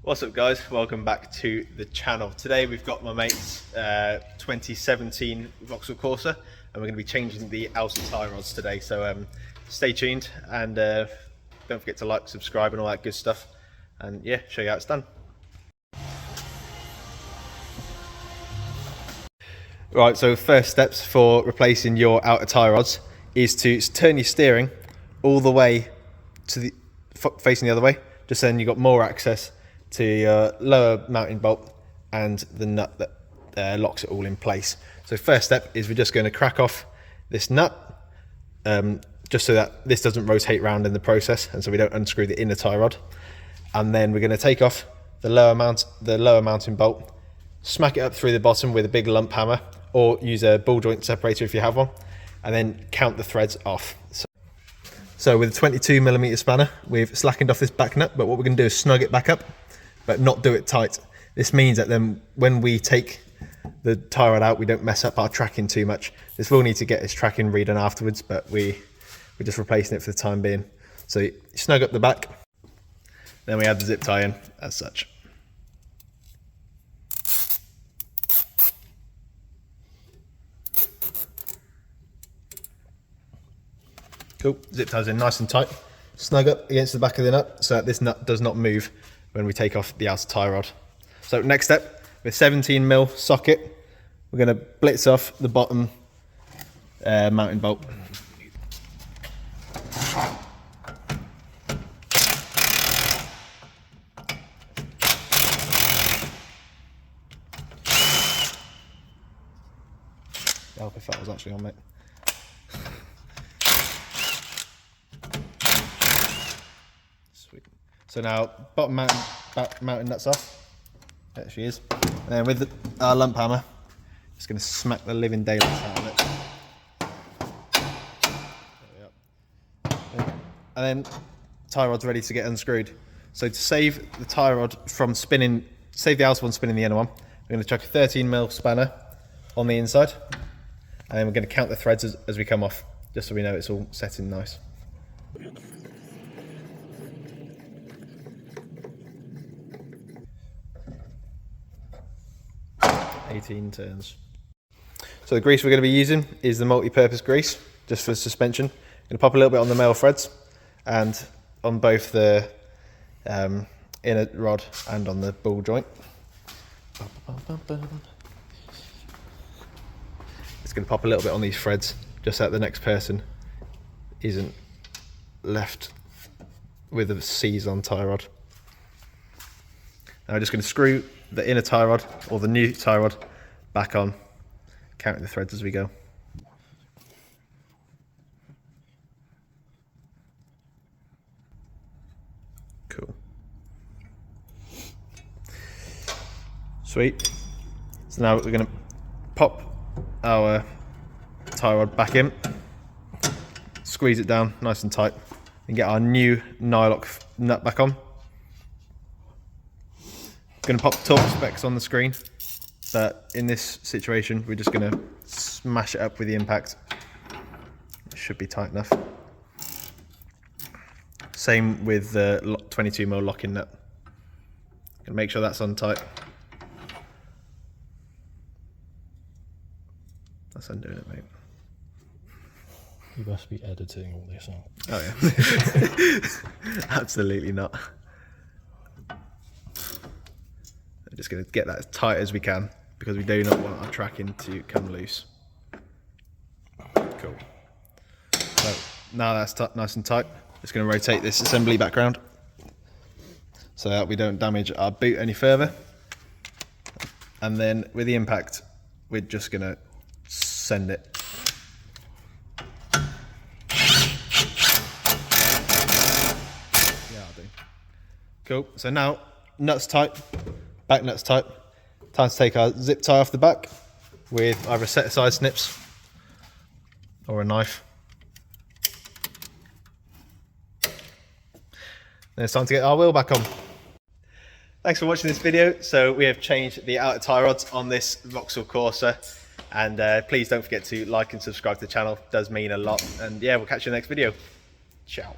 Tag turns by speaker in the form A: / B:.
A: What's up guys, welcome back to the channel. Today we've got my mate's 2017 Vauxhall Corsa and we're going to be changing the outer tyre rods today, so stay tuned and don't forget to like, subscribe and all that good stuff, and yeah, show you how it's done. Right, so first steps for replacing your outer tyre rods is to turn your steering all the way to the facing the other way, just then you've got more access to your lower mounting bolt and the nut that locks it all in place. So first step is we're just going to crack off this nut, just so that this doesn't rotate around in the process and so we don't unscrew the inner tie rod. And then we're going to take off the lower mounting bolt, smack it up through the bottom with a big lump hammer, or use a ball joint separator if you have one, and then count the threads off. So with a 22mm spanner, we've slackened off this back nut, but what we're going to do is snug it back up, but not do it tight. This means that then when we take the tie rod out, we don't mess up our tracking too much. This will need to get its tracking redone afterwards, but we're just replacing it for the time being. So you snug up the back, then we add the zip tie in as such. Cool, zip ties in nice and tight. Snug up against the back of the nut so that this nut does not move when we take off the outer tie rod. So next step, with 17mm socket, we're going to blitz off the bottom mounting bolt. Help if that was actually on, mate. Sweet. So now bottom mounting nuts off. There she is. And then with our lump hammer, just going to smack the living daylights out of it. There we are. And then tie rod's ready to get unscrewed. So to save the tie rod from spinning, save the outer one spinning the inner one, we're going to chuck a 13mm spanner on the inside, and then we're going to count the threads as we come off, just so we know it's all set in nice. 18 turns. So the grease we're going to be using is the multi-purpose grease, just for suspension. I'm going to pop a little bit on the male threads and on both the inner rod and on the ball joint. It's going to pop a little bit on these threads, just so that the next person isn't left with a seize-on tie rod. Now we're just going to screw the inner tie rod, or the new tie rod, back on, counting the threads as we go. Cool. Sweet. So now we're going to pop our tie rod back in, squeeze it down nice and tight, and get our new nylock nut back on. Going to pop the torque specs on the screen, but in this situation we're just going to smash it up with the impact. It should be tight enough. Same with the 22mm locking nut. Going to make sure that's on tight. That's undoing it, mate.
B: You must be editing all this out.
A: Oh yeah. Absolutely not. I'm just going to get that as tight as we can because we do not want our tracking to come loose. Cool. So now that's nice and tight, just going to rotate this assembly back round so that we don't damage our boot any further. And then with the impact, we're just going to send it. Yeah, I'll do. Cool. So now nuts tight. Back nut's tight. Time to take our zip tie off the back with either a set aside snips or a knife. Then it's time to get our wheel back on. Thanks for watching this video. So we have changed the outer tie rods on this Vauxhall Corsa, and please don't forget to like and subscribe to the channel. It does mean a lot. And yeah, we'll catch you in the next video. Ciao.